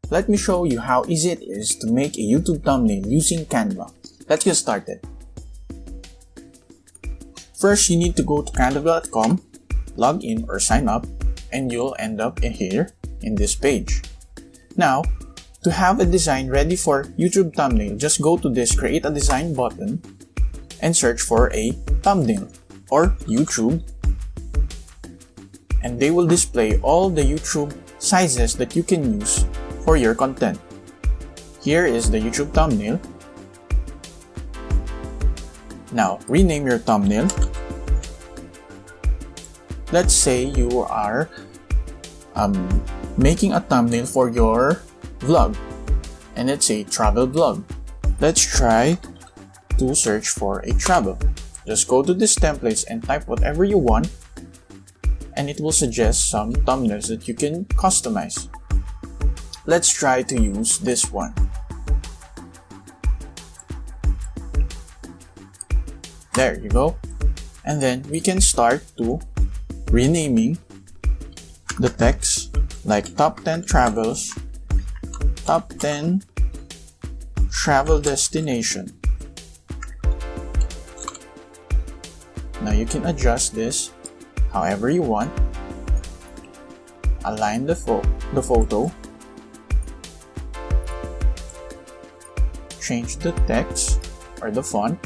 Let me show you how easy it is to make a YouTube thumbnail using Canva. Let's get started. First, you need to go to canva.com, log in or sign up, and you'll end up here in this page. Now, to have a design ready for YouTube thumbnail, just go to this Create a Design button and search for a thumbnail or YouTube, and they will display all the YouTube sizes that you can use for your content. Here is the YouTube thumbnail. Now, rename your thumbnail. Let's say you are making a thumbnail for your vlog, and it's a travel vlog. Let's try to search for a travel. Just go to these templates and type whatever you want, and it will suggest some thumbnails that you can customize. Let's try to use this one. There you go. And then we can start to renaming the text like top 10 travels, top 10 travel destination. Now you can adjust this however you want. Align the photo. Change the text or the font.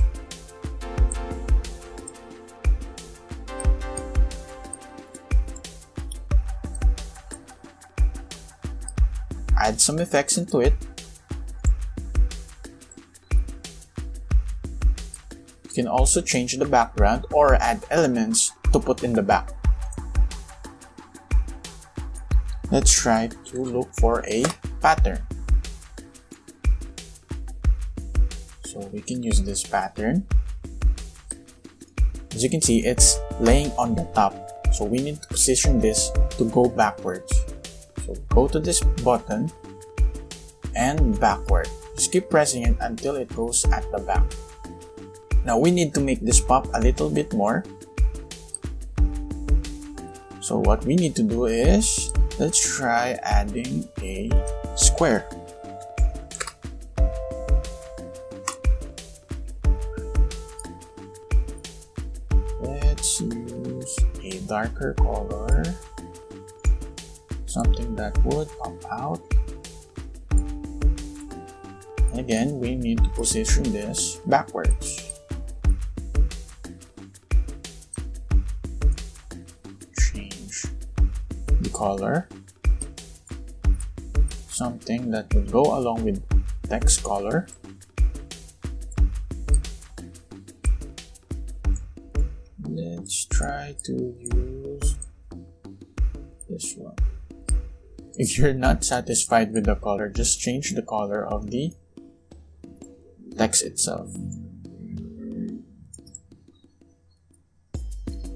Add some effects into it. You can also change the background or add elements to put in the back. Let's try to look for a pattern. So we can use this pattern. As you can see, it's laying on the top. So we need to position this to go backwards. So go to this button and backward. Just keep pressing it until it goes at the back. Now we need to make this pop a little bit more. So what we need to do is, let's try adding a square. Let's use a darker color, something that would pop out. Again, we need to position this backwards. Change the color, something that will go along with text color. Let's try to use this one. If you're not satisfied with the color, just change the color of the text itself. You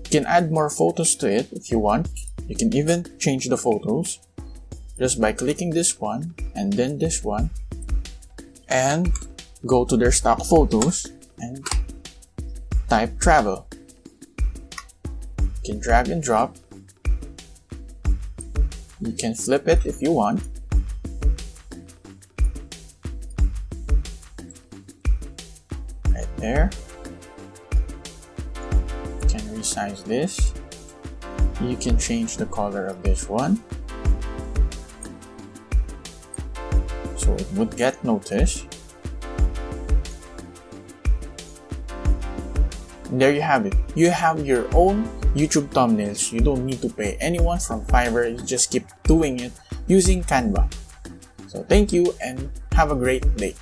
can add more photos to it if you want. You can even change the photos just by clicking this one and then this one, and go to their stock photos and type travel. You can drag and drop. You can flip it if you want. Right there. You can resize this. You can change the color of this one, so it would get noticed. And there you have it. You have your own YouTube thumbnails. You don't need to pay anyone from Fiverr. You just keep doing it using Canva. So thank you and have a great day.